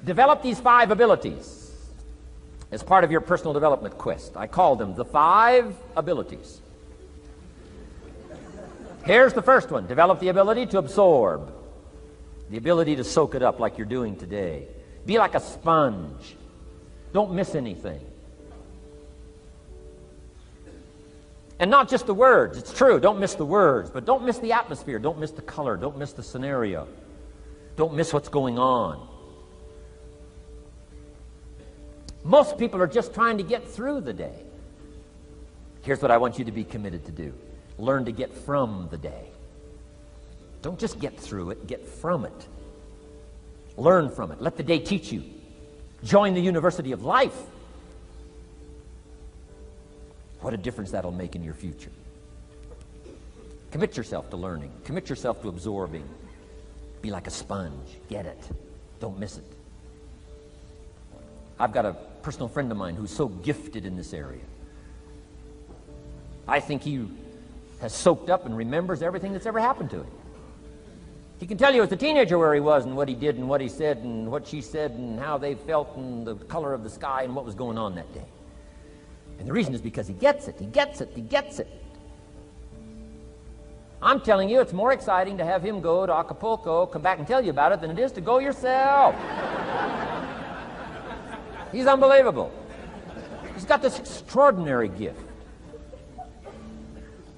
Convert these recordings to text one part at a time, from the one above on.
Develop these 5 abilities as part of your personal development quest. I call them the 5 abilities. Here's the first one. Develop the ability to absorb. The ability to soak it up like you're doing today. Be like a sponge. Don't miss anything. And not just the words. It's true, don't miss the words, but don't miss the atmosphere. Don't miss the color. Don't miss the scenario. Don't miss what's going on. Most people are just trying to get through the day. Here's what I want you to be committed to do. Learn to get from the day. Don't just get through it, get from it. Learn from it. Let the day teach you. Join the University of Life. What a difference that'll make in your future. Commit yourself to learning. Commit yourself to absorbing. Be like a sponge. Get it. Don't miss it. I've got a personal friend of mine who's so gifted in this area. I think he has soaked up and remembers everything that's ever happened to him. He can tell you as a teenager where he was and what he did and what he said and what she said and how they felt and the color of the sky and what was going on that day. And the reason is because he gets it. He gets it. He gets it. I'm telling you, it's more exciting to have him go to Acapulco, come back and tell you about it, than it is to go yourself. He's unbelievable. He's got this extraordinary gift.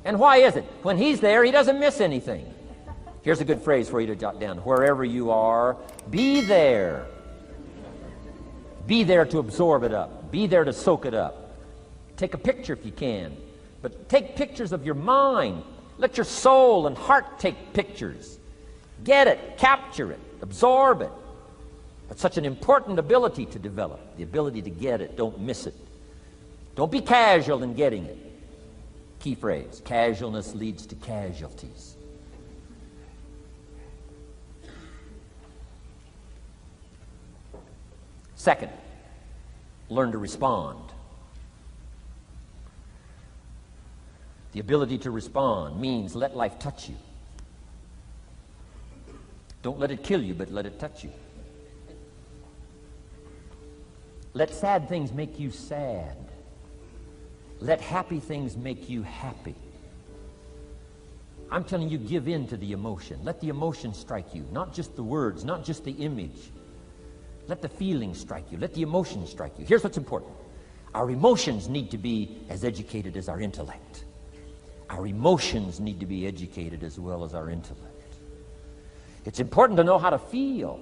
And why is it? When he's there, he doesn't miss anything. Here's a good phrase for you to jot down. Wherever you are, be there. Be there to absorb it up. Be there to soak it up. Take a picture if you can. But take pictures of your mind. Let your soul and heart take pictures. Get it. Capture it. Absorb it. That's such an important ability to develop. The ability to get it. Don't miss it. Don't be casual in getting it. Key phrase. Casualness leads to casualties. Second, learn to respond. The ability to respond means let life touch you. Don't let it kill you, but let it touch you. Let sad things make you sad. Let happy things make you happy. I'm telling you, give in to the emotion. Let the emotion strike you, not just the words, not just the image. Let the feeling strike you. Let the emotion strike you. Here's what's important. Our emotions need to be as educated as our intellect. Our emotions need to be educated as well as our intellect. It's important to know how to feel.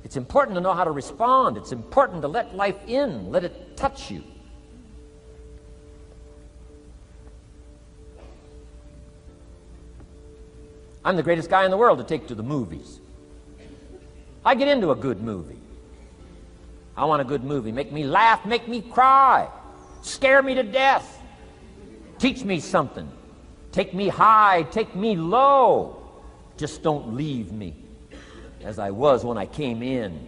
It's important to know how to respond. It's important to let life in. Let it touch you. I'm the greatest guy in the world to take to the movies. I get into a good movie. I want a good movie. Make me laugh, make me cry, scare me to death, teach me something, take me high, take me low. Just don't leave me as I was when I came in.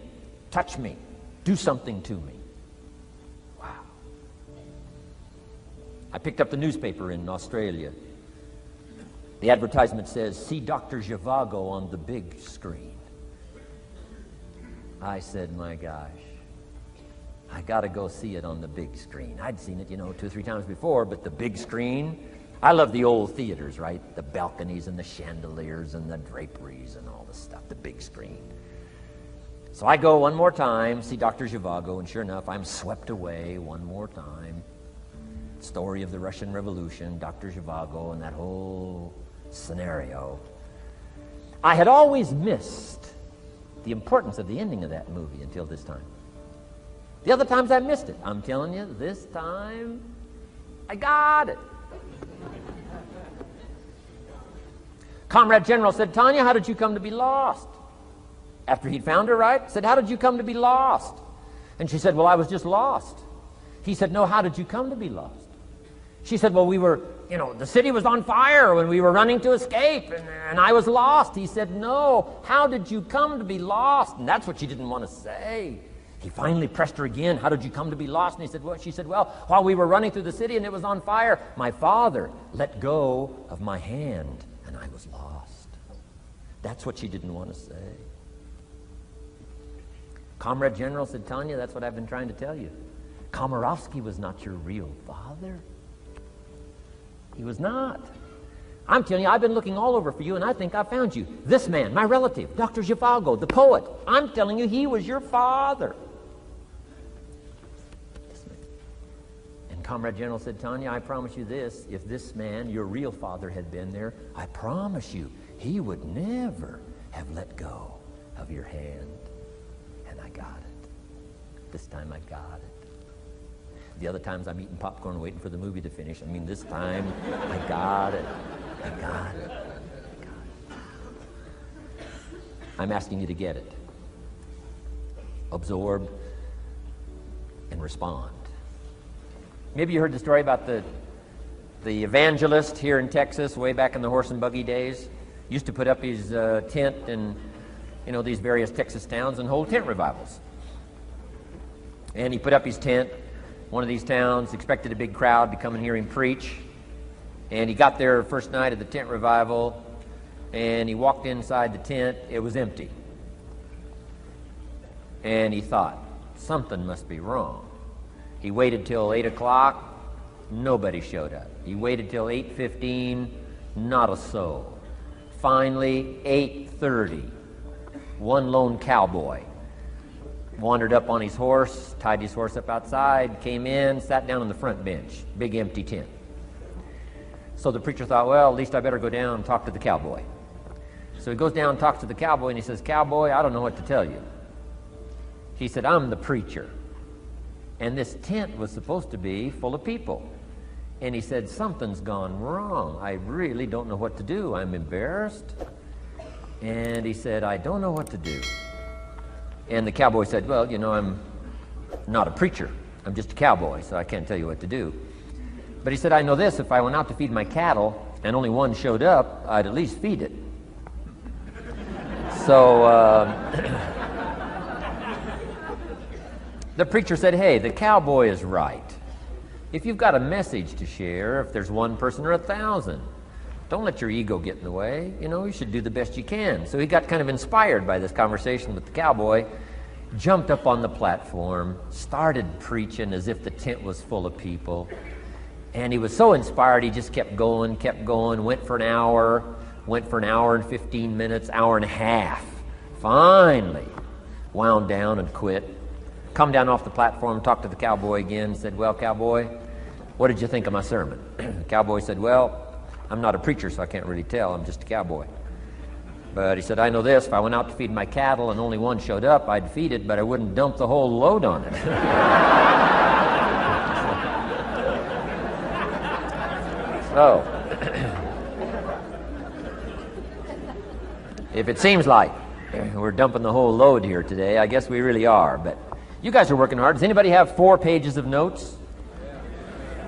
Touch me, do something to me. Wow. I picked up the newspaper in Australia. The advertisement says, see Dr. Zhivago on the big screen. I said, my gosh, I got to go see it on the big screen. I'd seen it, 2 or 3 times before, but the big screen, I love the old theaters, right? The balconies and the chandeliers and the draperies and all the stuff, the big screen. So I go one more time, see Dr. Zhivago, and sure enough, I'm swept away one more time. Story of the Russian Revolution, Dr. Zhivago, and that whole scenario. I had always missed the importance of the ending of that movie until this time. The other times I missed it. I'm telling you, this time, I got it. Comrade General said, Tanya, how did you come to be lost? After he'd found her, right? Said, how did you come to be lost? And she said, well, I was just lost. He said, no, how did you come to be lost? She said, well, we were, the city was on fire when we were running to escape, and I was lost. He said, no, how did you come to be lost? And that's what she didn't want to say. He finally pressed her again. How did you come to be lost? And she said, well, while we were running through the city and it was on fire, my father let go of my hand and I was lost. That's what she didn't want to say. Comrade General said, Tanya, that's what I've been trying to tell you. Komorowski was not your real father. He was not. I'm telling you, I've been looking all over for you, and I think I found you. This man, my relative, Dr. Zhivago, the poet, I'm telling you, he was your father. And Comrade General said, Tanya, I promise you this, if this man, your real father, had been there, I promise you, he would never have let go of your hand. And I got it. This time I got it. The other times I'm eating popcorn waiting for the movie to finish. I mean, this time I got it. I got it. I got it. I'm asking you to get it. Absorb and respond. Maybe you heard the story about the evangelist here in Texas way back in the horse and buggy days. Used to put up his tent in these various Texas towns and hold tent revivals. And he put up his tent. One of these towns expected a big crowd to come and hear him preach. And he got there first night of the tent revival, and he walked inside the tent. It was empty. And he thought, something must be wrong. He waited till 8 o'clock. Nobody showed up. He waited till 8:15. Not a soul. Finally, 8:30. One lone cowboy wandered up on his horse, tied his horse up outside, came in, sat down on the front bench, big empty tent. So the preacher thought, well, at least I better go down and talk to the cowboy. So he goes down and talks to the cowboy, and he says, Cowboy, I don't know what to tell you. He said, I'm the preacher, and this tent was supposed to be full of people. And he said, something's gone wrong. I really don't know what to do. I'm embarrassed. And he said, I don't know what to do. And the cowboy said, well, I'm not a preacher. I'm just a cowboy, so I can't tell you what to do. But he said, I know this, if I went out to feed my cattle and only one showed up, I'd at least feed it. So the preacher said, hey, the cowboy is right. If you've got a message to share, if there's one person or 1,000, don't let your ego get in the way. You should do the best you can. So he got kind of inspired by this conversation with the cowboy, jumped up on the platform, started preaching as if the tent was full of people. And he was so inspired, he just kept going, went for an hour and 15 minutes, hour and a half. Finally, wound down and quit. Come down off the platform, talked to the cowboy again, said, well, cowboy, what did you think of my sermon? The cowboy said, well, I'm not a preacher, so I can't really tell. I'm just a cowboy. But he said, I know this. If I went out to feed my cattle and only one showed up, I'd feed it, but I wouldn't dump the whole load on it. So, if it seems like we're dumping the whole load here today, I guess we really are. But you guys are working hard. Does anybody have 4 pages of notes?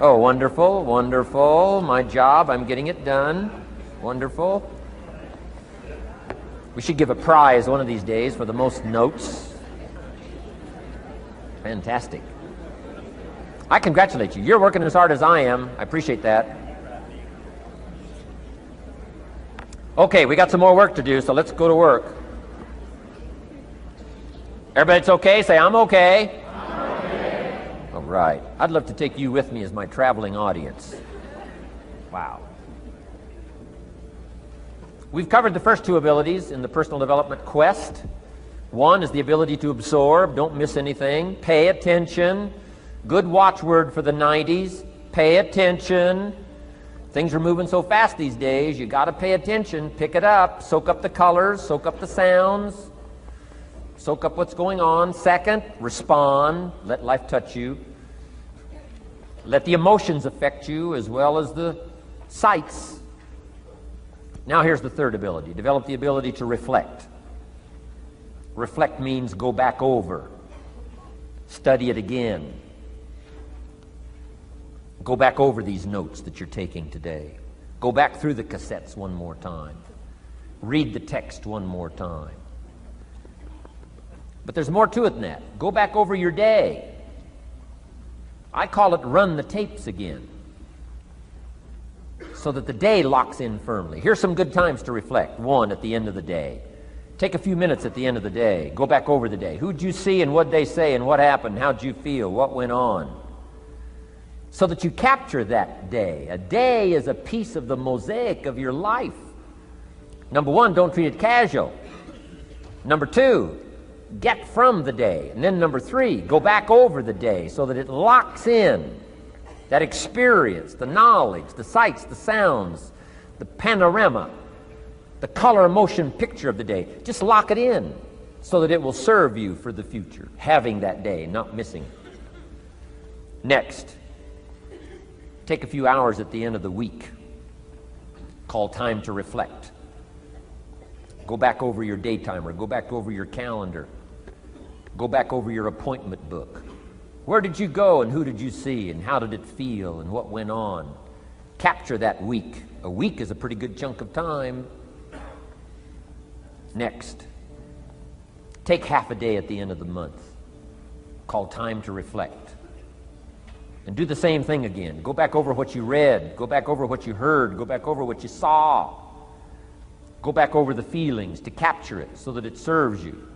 Oh, wonderful, wonderful. My job, I'm getting it done. Wonderful. We should give a prize one of these days for the most notes. Fantastic. I congratulate you. You're working as hard as I am. I appreciate that. Okay, we got some more work to do, so let's go to work. Everybody's okay? Say, I'm okay. All right. I'd love to take you with me as my traveling audience. Wow. We've covered the first 2 abilities in the personal development quest. One is the ability to absorb. Don't miss anything. Pay attention. Good watchword for the 90s. Pay attention. Things are moving so fast these days. You got to pay attention. Pick it up. Soak up the colors. Soak up the sounds. Soak up what's going on. Second, respond. Let life touch you. Let the emotions affect you as well as the sights. Now here's the third ability. Develop the ability to reflect. Reflect means go back over. Study it again. Go back over these notes that you're taking today. Go back through the cassettes one more time. Read the text one more time. But there's more to it than that. Go back over your day. I call it run the tapes again, so that the day locks in firmly. Here's some good times to reflect. 1, at the end of the day. Take a few minutes at the end of the day. Go back over the day. Who'd you see and what'd they say and what happened? How'd you feel? What went on? So that you capture that day. A day is a piece of the mosaic of your life. Number one, don't treat it casual. Number two, get from the day. And then number three, go back over the day so that it locks in that experience, the knowledge, the sights, the sounds, the panorama, the color, motion, picture of the day. Just lock it in so that it will serve you for the future, having that day, not missing it. Next, take a few hours at the end of the week, called time to reflect. Go back over your day timer, go back over your calendar, go back over your appointment book. Where did you go and who did you see and how did it feel and what went on? Capture that week. A week is a pretty good chunk of time. Next, take half a day at the end of the month, called time to reflect. And do the same thing again. Go back over what you read, go back over what you heard, go back over what you saw. Go back over the feelings to capture it so that it serves you.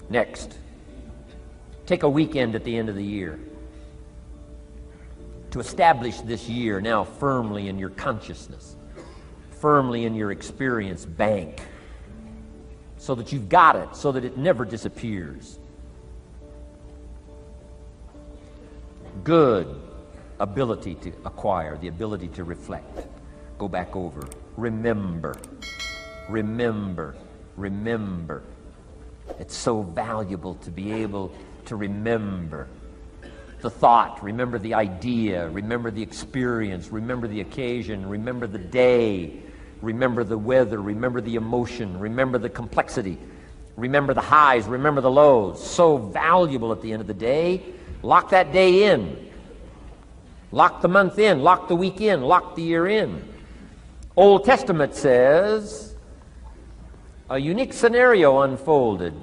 Next, take a weekend at the end of the year to establish this year now firmly in your consciousness, firmly in your experience bank, so that you've got it, so that it never disappears. Good ability to acquire, the ability to reflect. Go back over. Remember. Remember. Remember. It's so valuable to be able to remember the thought, remember the idea, remember the experience, remember the occasion, remember the day, remember the weather, remember the emotion, remember the complexity, remember the highs, remember the lows. So valuable at the end of the day. Lock that day in. Lock the month in. Lock the week in. Lock the year in. Old Testament says a unique scenario unfolded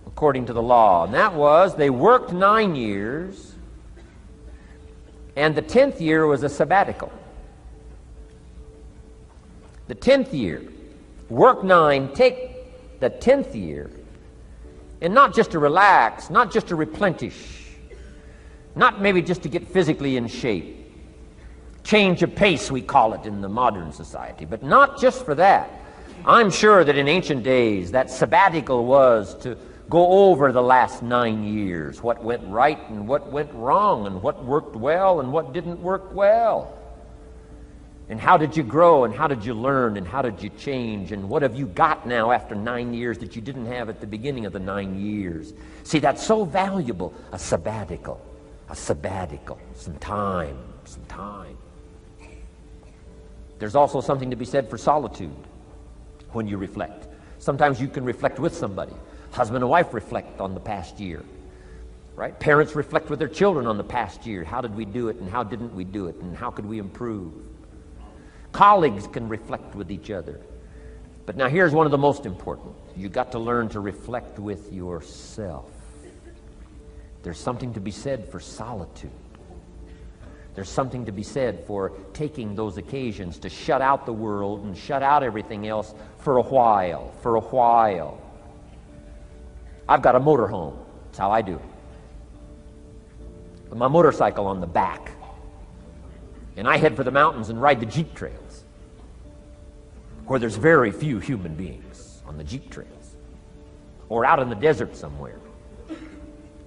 according to the law, and that was they worked 9 years, and the 10th year was a sabbatical. The 10th year, work 9, take the 10th year, and not just to relax, not just to replenish, not maybe just to get physically in shape. Change of pace, we call it in the modern society, but not just for that. I'm sure that in ancient days, that sabbatical was to go over the last 9 years, what went right and what went wrong, and what worked well and what didn't work well. And how did you grow, and how did you learn, and how did you change, and what have you got now after 9 years that you didn't have at the beginning of the 9 years? See, that's so valuable, a sabbatical, some time. There's also something to be said for solitude when you reflect. Sometimes you can reflect with somebody. Husband and wife reflect on the past year, right? Parents reflect with their children on the past year. How did we do it, and how didn't we do it, and how could we improve? Colleagues can reflect with each other. But now here's one of the most important. You got to learn to reflect with yourself. There's something to be said for solitude. There's something to be said for taking those occasions to shut out the world and shut out everything else for a while. I've got a motorhome. That's how I do it. With my motorcycle on the back. And I head for the mountains and ride the Jeep trails, where there's very few human beings on the Jeep trails, or out in the desert somewhere.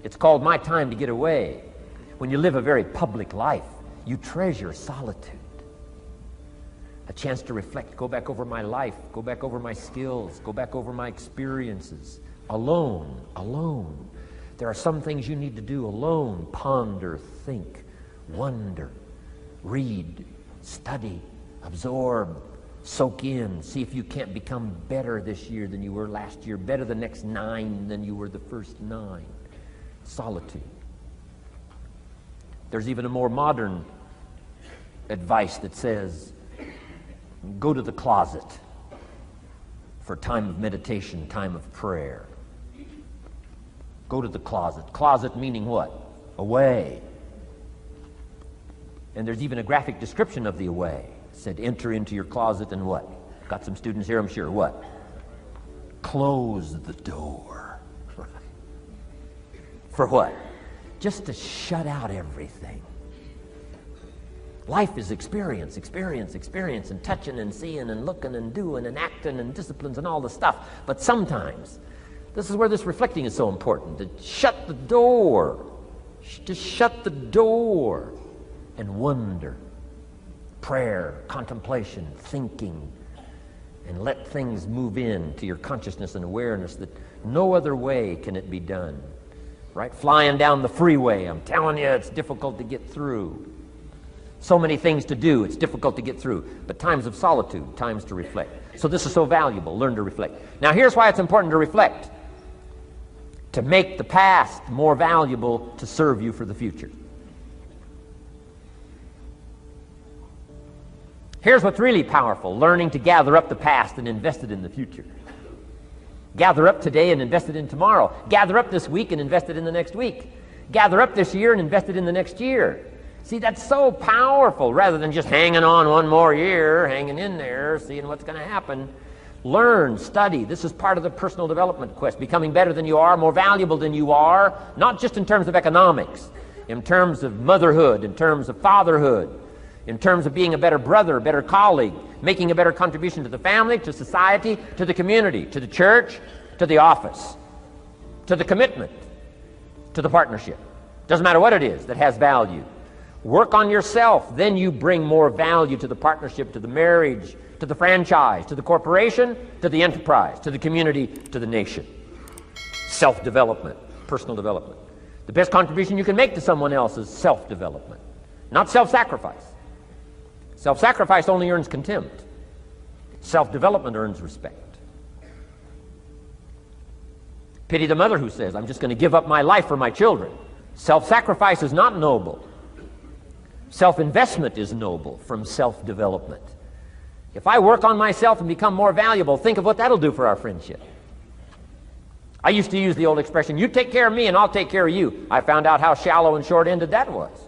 It's called my time to get away. When you live a very public life, you treasure solitude. A chance to reflect, go back over my life, go back over my skills, go back over my experiences. Alone. There are some things you need to do alone. Ponder, think, wonder, read, study, absorb, soak in. See if you can't become better this year than you were last year, better the next 9 than you were the first 9. Solitude. There's even a more modern advice that says, go to the closet for time of meditation, time of prayer. Go to the closet. Closet meaning what? Away. And there's even a graphic description of the away. It said, enter into your closet and what? Got some students here, I'm sure. What? Close the door. For what? Just to shut out everything. Life is experience, experience, experience, and touching and seeing and looking and doing and acting and disciplines and all the stuff. But sometimes, this is where this reflecting is so important, to shut the door. Just shut the door and wonder. Prayer, contemplation, thinking, and let things move in to your consciousness and awareness that no other way can it be done. Right? Flying down the freeway, I'm telling you, it's difficult to get through. So many things to do, it's difficult to get through. But times of solitude, times to reflect. So this is so valuable, learn to reflect. Now here's why it's important to reflect. To make the past more valuable to serve you for the future. Here's what's really powerful, learning to gather up the past and invest it in the future. Gather up today and invest it in tomorrow. Gather up this week and invest it in the next week. Gather up this year and invest it in the next year. See, that's so powerful, rather than just hanging on one more year, hanging in there, seeing what's going to happen. Learn, study. This is part of the personal development quest. Becoming better than you are, more valuable than you are, not just in terms of economics, in terms of motherhood, in terms of fatherhood, in terms of being a better brother, a better colleague, making a better contribution to the family, to society, to the community, to the church, to the office, to the commitment, to the partnership. Doesn't matter what it is that has value. Work on yourself, then you bring more value to the partnership, to the marriage, to the franchise, to the corporation, to the enterprise, to the community, to the nation. Self-development, personal development. The best contribution you can make to someone else is self-development, not self-sacrifice. Self-sacrifice only earns contempt. Self-development earns respect. Pity the mother who says, I'm just going to give up my life for my children. Self-sacrifice is not noble. Self-investment is noble from self-development. If I work on myself and become more valuable, think of what that'll do for our friendship. I used to use the old expression, you take care of me and I'll take care of you. I found out how shallow and short-ended that was.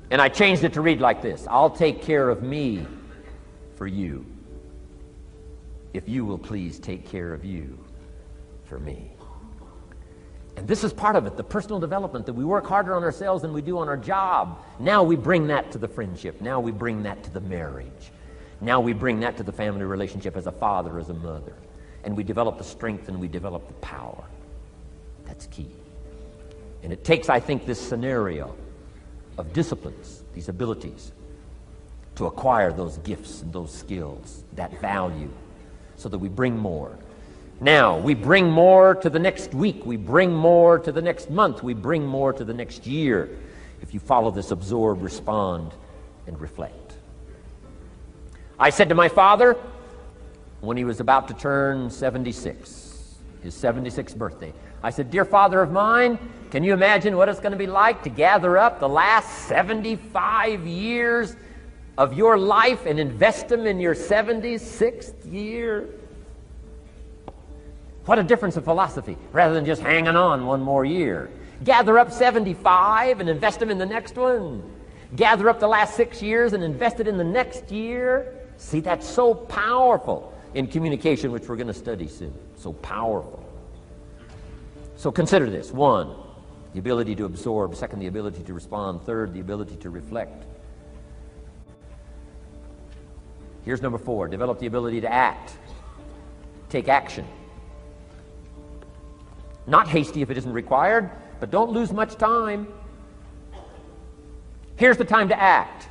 And I changed it to read like this, I'll take care of me for you, if you will please take care of you for me. And this is part of it, the personal development, that we work harder on ourselves than we do on our job. Now we bring that to the friendship. Now we bring that to the marriage. Now we bring that to the family relationship as a father, as a mother. And we develop the strength and we develop the power. That's key. And it takes, I think, this scenario of disciplines, these abilities, to acquire those gifts and those skills, that value, so that we bring more. Now, we bring more to the next week. We bring more to the next month. We bring more to the next year if you follow this absorb, respond, and reflect. I said to my father, when he was about to turn 76, his 76th birthday, I said, dear father of mine, can you imagine what it's going to be like to gather up the last 75 years of your life and invest them in your 76th year? What a difference of philosophy, rather than just hanging on one more year. Gather up 75 and invest them in the next one. Gather up the last 6 years and invest it in the next year. See, that's so powerful in communication, which we're going to study soon. So powerful. So consider this. 1, the ability to absorb. 2, the ability to respond. 3, the ability to reflect. Here's number 4, develop the ability to act. Take action. Not hasty if it isn't required, but don't lose much time. Here's the time to act.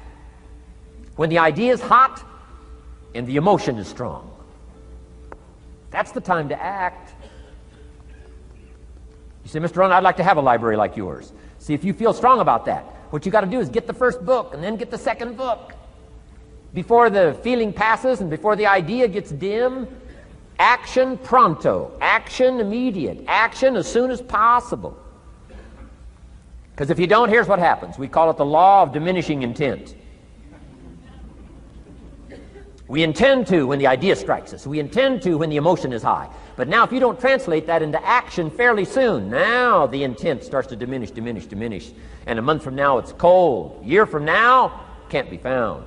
When the idea is hot and the emotion is strong. That's the time to act. You say, Mr. Rohn, I'd like to have a library like yours. See, if you feel strong about that, what you got to do is get the first book and then get the second book. Before the feeling passes and before the idea gets dim, action pronto, action immediate, action as soon as possible. Because if you don't, here's what happens. We call it the law of diminishing intent. We intend to when the idea strikes us. We intend to when the emotion is high. But now if you don't translate that into action fairly soon, now the intent starts to diminish. And a month from now it's cold. A year from now, can't be found.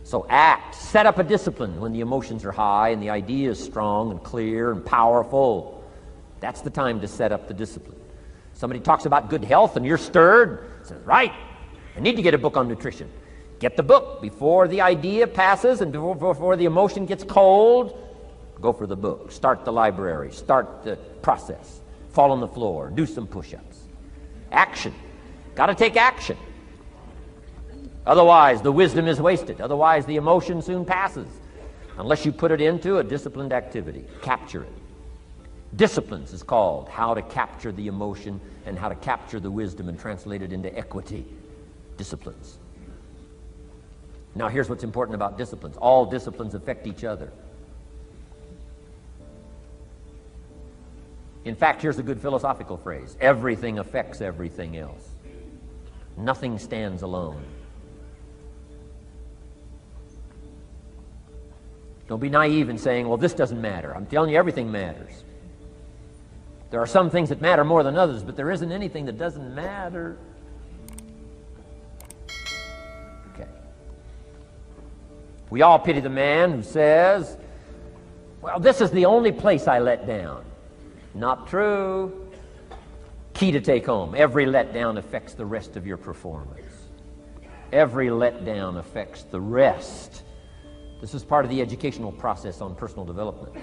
So act, set up a discipline when the emotions are high and the idea is strong and clear and powerful. That's the time to set up the discipline. Somebody talks about good health and you're stirred, says, right, I need to get a book on nutrition. Get the book before the idea passes and before the emotion gets cold. Go for the book. Start the library. Start the process. Fall on the floor. Do some push-ups. Action. Got to take action. Otherwise, the wisdom is wasted. Otherwise, the emotion soon passes. Unless you put it into a disciplined activity. Capture it. Disciplines is called how to capture the emotion and how to capture the wisdom and translate it into equity. Disciplines. Now, here's what's important about disciplines. All disciplines affect each other. In fact, here's a good philosophical phrase. Everything affects everything else. Nothing stands alone. Don't be naive in saying, well, this doesn't matter. I'm telling you, everything matters. There are some things that matter more than others, but there isn't anything that doesn't matter. Okay. We all pity the man who says, well, this is the only place I let down. Not true. Key to take home. Every letdown affects the rest of your performance. Every letdown affects the rest. This is part of the educational process on personal development.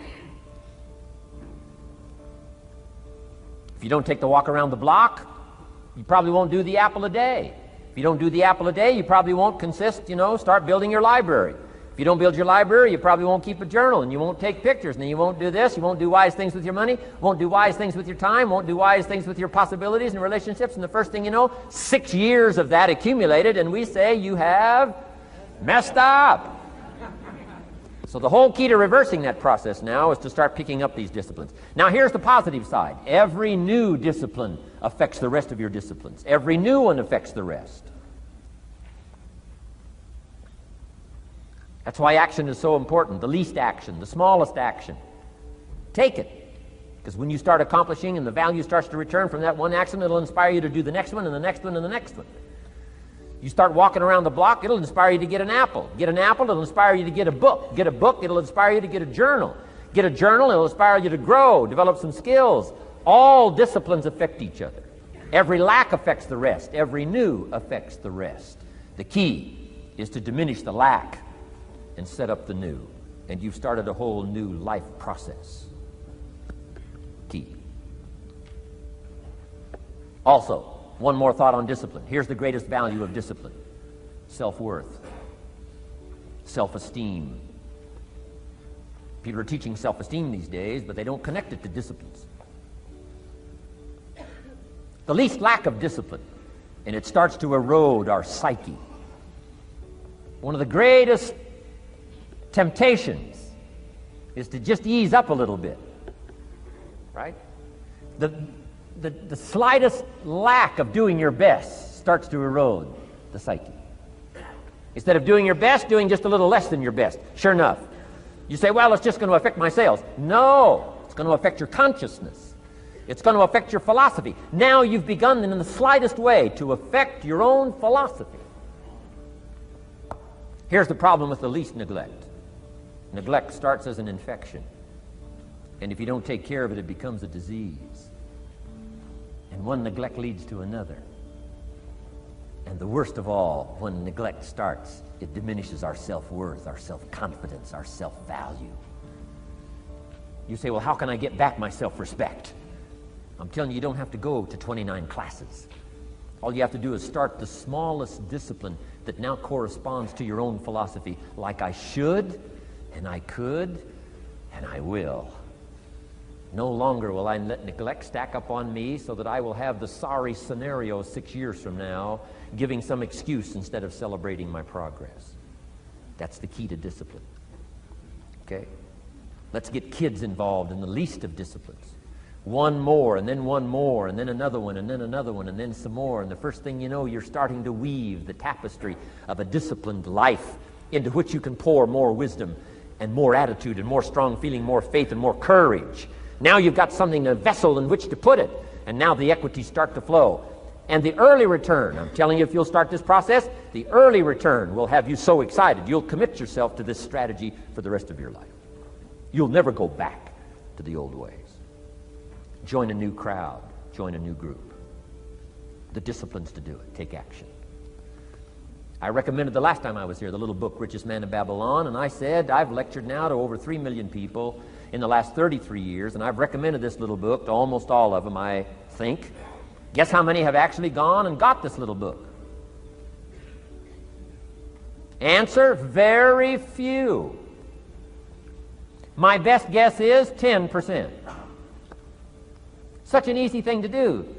If you don't take the walk around the block, you probably won't do the apple a day. If you don't do the apple a day, you probably won't start building your library. If you don't build your library, you probably won't keep a journal, and you won't take pictures, and then you won't do this, you won't do wise things with your money, won't do wise things with your time, won't do wise things with your possibilities and relationships, and the first thing you know, 6 years of that accumulated, and we say you have messed up. So the whole key to reversing that process now is to start picking up these disciplines. Now here's the positive side. Every new discipline affects the rest of your disciplines. Every new one affects the rest. That's why action is so important. The least action, the smallest action. Take it. Because when you start accomplishing and the value starts to return from that one action, it'll inspire you to do the next one and the next one and the next one. You start walking around the block, it'll inspire you to get an apple. Get an apple, it'll inspire you to get a book. Get a book, it'll inspire you to get a journal. Get a journal, it'll inspire you to grow, develop some skills. All disciplines affect each other. Every lack affects the rest. Every new affects the rest. The key is to diminish the lack and set up the new. And you've started a whole new life process. Key. Also, one more thought on discipline. Here's the greatest value of discipline. Self-worth. Self-esteem. People are teaching self-esteem these days, but they don't connect it to disciplines. The least lack of discipline, and it starts to erode our psyche. One of the greatest temptations is to just ease up a little bit, right? The slightest lack of doing your best starts to erode the psyche. Instead of doing your best, doing just a little less than your best. Sure enough, you say, well, it's just going to affect my sales. No, it's going to affect your consciousness. It's going to affect your philosophy. Now you've begun in the slightest way to affect your own philosophy. Here's the problem with the least neglect. Neglect starts as an infection. And if you don't take care of it, it becomes a disease. And one neglect leads to another. And the worst of all, when neglect starts, it diminishes our self-worth, our self-confidence, our self-value. You say, well, how can I get back my self-respect? I'm telling you, you don't have to go to 29 classes. All you have to do is start the smallest discipline that now corresponds to your own philosophy, like I should, and I could, and I will. No longer will I let neglect stack up on me so that I will have the sorry scenario 6 years from now, giving some excuse instead of celebrating my progress. That's the key to discipline. Okay? Let's get kids involved in the least of disciplines. One more, and then one more, and then another one, and then another one, and then some more. And the first thing you know, you're starting to weave the tapestry of a disciplined life into which you can pour more wisdom and more attitude and more strong feeling, more faith and more courage. Now you've got something, a vessel in which to put it, and now the equities start to flow. And the early return, I'm telling you, if you'll start this process, the early return will have you so excited. You'll commit yourself to this strategy for the rest of your life. You'll never go back to the old ways. Join a new crowd. Join a new group. The disciplines to do it. Take action. I recommended the last time I was here the little book, Richest Man in Babylon, and I said I've lectured now to over 3 million people in the last 33 years, and I've recommended this little book to almost all of them, I think. Guess how many have actually gone and got this little book? Answer, very few. My best guess is 10%. Such an easy thing to do.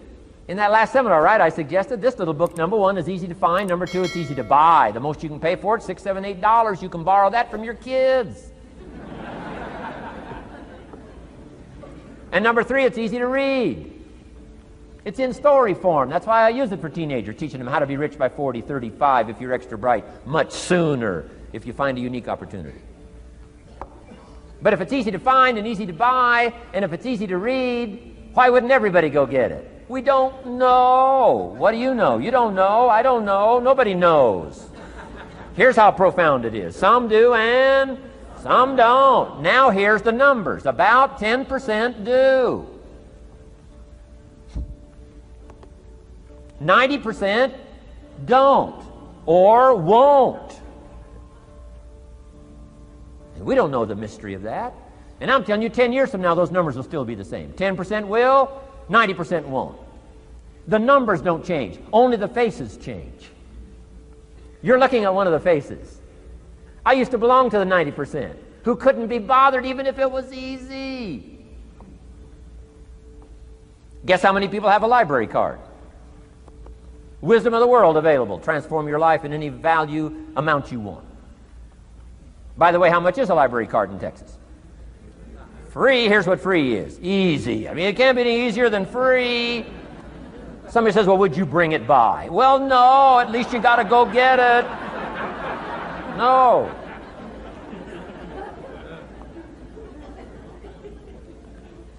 In that last seminar, right, I suggested this little book, number one, is easy to find. Number two, it's easy to buy. The most you can pay for it, $6, $7, $8. You can borrow that from your kids. And number three, it's easy to read. It's in story form. That's why I use it for teenagers, teaching them how to be rich by 40, 35, if you're extra bright, much sooner, if you find a unique opportunity. But if it's easy to find and easy to buy, and if it's easy to read, why wouldn't everybody go get it? We don't know. What do you know? You don't know. I don't know. Nobody knows. Here's how profound it is. Some do and some don't. Now here's the numbers. About 10% do. 90% don't or won't. And we don't know the mystery of that. And I'm telling you, 10 years from now, those numbers will still be the same. 10% will, 90% won't. The numbers don't change. Only the faces change. You're looking at one of the faces. I used to belong to the 90% who couldn't be bothered even if it was easy. Guess how many people have a library card? Wisdom of the world available. Transform your life in any value amount you want. By the way, how much is a library card in Texas? Free. Here's what free is. Easy. I mean, it can't be any easier than free. Somebody says, well, would you bring it by? Well, no. At least you got to go get it. No.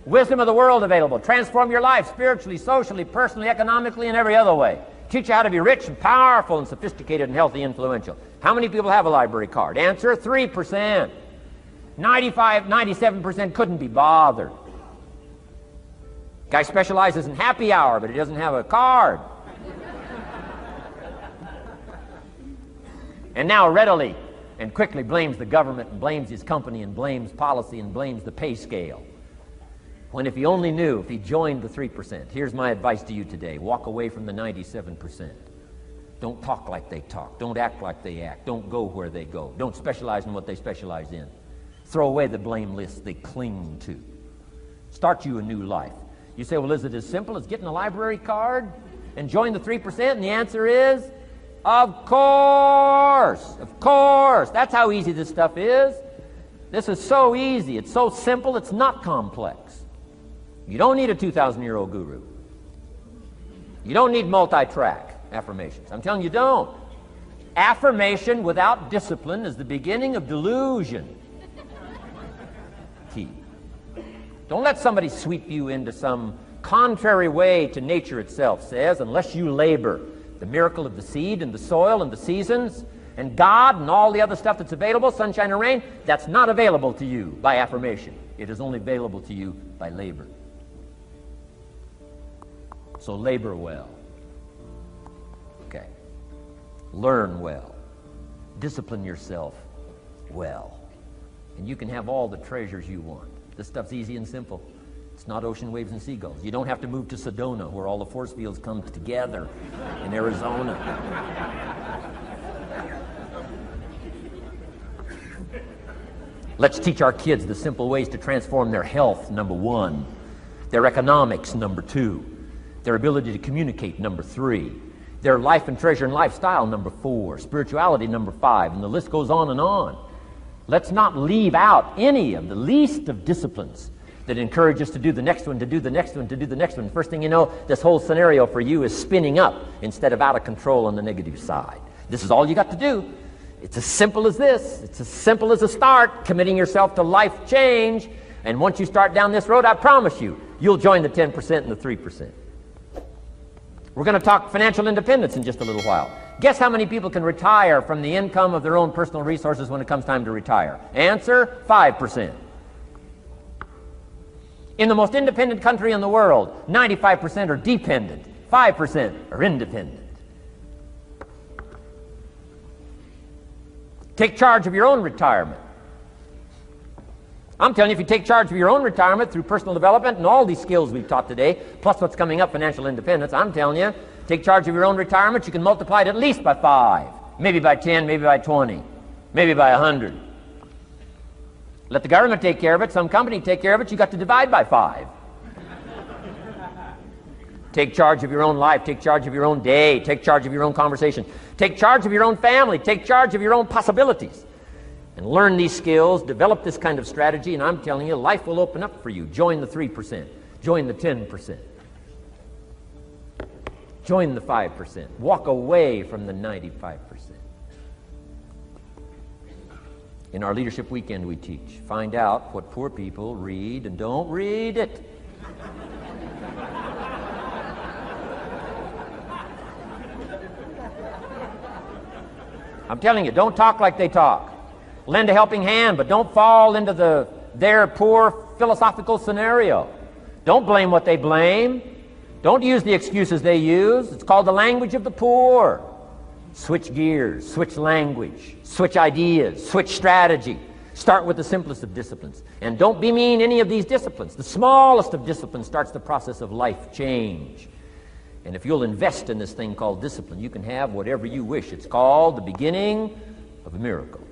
Wisdom of the world available. Transform your life spiritually, socially, personally, economically, and every other way. Teach you how to be rich and powerful and sophisticated and healthy, influential. How many people have a library card? Answer, 3%. 95, 97% couldn't be bothered. Guy specializes in happy hour, but he doesn't have a card. And now readily and quickly blames the government and blames his company and blames policy and blames the pay scale. When if he only knew, if he joined the 3%, here's my advice to you today. Walk away from the 97%. Don't talk like they talk. Don't act like they act. Don't go where they go. Don't specialize in what they specialize in. Throw away the blame list they cling to. Start you a new life. You say, well, is it as simple as getting a library card and join the 3%? And the answer is, of course. Of course. That's how easy this stuff is. This is so easy. It's so simple. It's not complex. You don't need a 2,000-year-old guru. You don't need multi-track affirmations. I'm telling you, don't. Affirmation without discipline is the beginning of delusion. Key. Don't let somebody sweep you into some contrary way to nature itself says, unless you labor. The miracle of the seed and the soil and the seasons and God and all the other stuff that's available, sunshine and rain, that's not available to you by affirmation. It is only available to you by labor. So labor well. Okay. Learn well. Discipline yourself well. And you can have all the treasures you want. This stuff's easy and simple. It's not ocean waves and seagulls. You don't have to move to Sedona where all the force fields come together in Arizona. Let's teach our kids the simple ways to transform their health, number one. Their economics, number two. Their ability to communicate, number three. Their life and treasure and lifestyle, number four. Spirituality, number five. And the list goes on and on. Let's not leave out any of the least of disciplines that encourage us to do the next one, to do the next one, to do the next one. First thing you know, this whole scenario for you is spinning up instead of out of control on the negative side. This is all you got to do. It's as simple as this. It's as simple as a start, committing yourself to life change. And once you start down this road, I promise you, you'll join the 10% and the 3%. We're going to talk financial independence in just a little while. Guess how many people can retire from the income of their own personal resources when it comes time to retire? Answer, 5%. In the most independent country in the world, 95% are dependent, 5% are independent. Take charge of your own retirement. I'm telling you, if you take charge of your own retirement through personal development and all these skills we've taught today, plus what's coming up, financial independence, I'm telling you, take charge of your own retirement, you can multiply it at least by 5, maybe by 10, maybe by 20, maybe by 100. Let the government take care of it, some company take care of it, you got to divide by 5. Take charge of your own life, take charge of your own day, take charge of your own conversation, take charge of your own family, take charge of your own possibilities. And learn these skills, develop this kind of strategy, and I'm telling you, life will open up for you. Join the 3%. Join the 10%. Join the 5%. Walk away from the 95%. In our Leadership Weekend we teach, find out what poor people read and don't read it. I'm telling you, don't talk like they talk. Lend a helping hand, but don't fall into their poor philosophical scenario. Don't blame what they blame. Don't use the excuses they use. It's called the language of the poor. Switch gears, switch language, switch ideas, switch strategy. Start with the simplest of disciplines. And don't bemean any of these disciplines. The smallest of disciplines starts the process of life change. And if you'll invest in this thing called discipline, you can have whatever you wish. It's called the beginning of a miracle.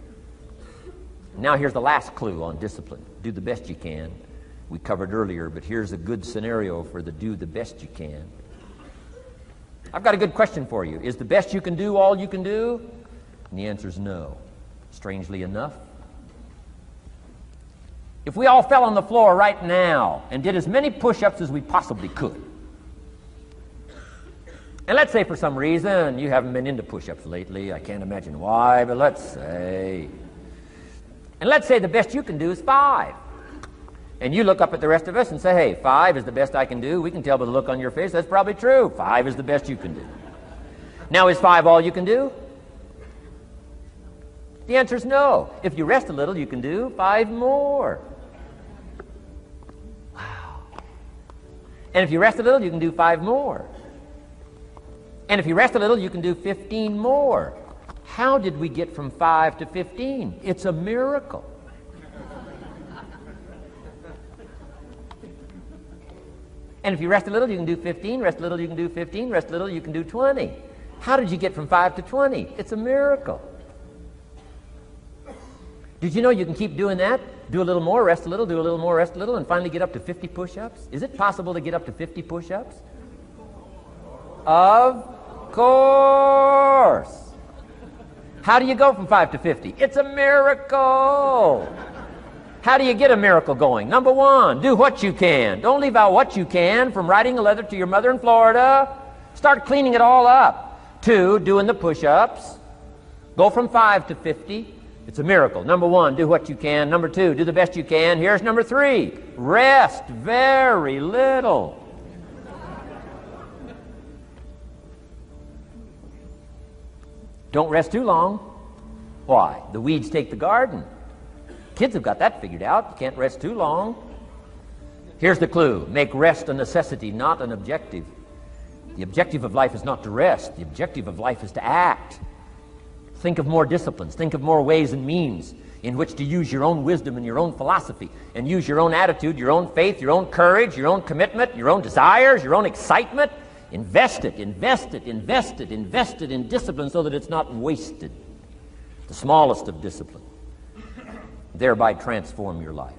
Now here's the last clue on discipline. Do the best you can. We covered earlier, but here's a good scenario for the do the best you can. I've got a good question for you. Is the best you can do all you can do? And the answer is no. Strangely enough. If we all fell on the floor right now and did as many push-ups as we possibly could, and let's say for some reason you haven't been into push-ups lately, I can't imagine why, but let's say, and let's say the best you can do is 5. And you look up at the rest of us and say, hey, 5 is the best I can do. We can tell by the look on your face that's probably true. 5 is the best you can do. Now, is 5 all you can do? The answer is no. If you rest a little, you can do 5 more. Wow. And if you rest a little, you can do 5 more. And if you rest a little, you can do 15 more. How did we get from 5 to 15? It's a miracle. And if you rest a little, you can do 15. Rest a little, you can do 15. Rest a little, you can do 20. How did you get from 5 to 20? It's a miracle. Did you know you can keep doing that? Do a little more, rest a little, do a little more, rest a little, and finally get up to 50 push-ups? Is it possible to get up to 50 push-ups? Of course. How do you go from 5 to 50? It's a miracle. How do you get a miracle going? Number 1, do what you can. Don't leave out what you can, from writing a letter to your mother in Florida. Start cleaning it all up. 2, doing the push-ups. Go from 5 to 50. It's a miracle. Number 1, do what you can. Number 2, do the best you can. Here's number 3, rest very little. Don't rest too long. Why? The weeds take the garden. Kids have got that figured out. You can't rest too long. Here's the clue. Make rest a necessity, not an objective. The objective of life is not to rest. The objective of life is to act. Think of more disciplines. Think of more ways and means in which to use your own wisdom and your own philosophy, and use your own attitude, your own faith, your own courage, your own commitment, your own desires, your own excitement. Invest it, invest it, invest it, invest it in discipline so that it's not wasted. The smallest of discipline. Thereby transform your life.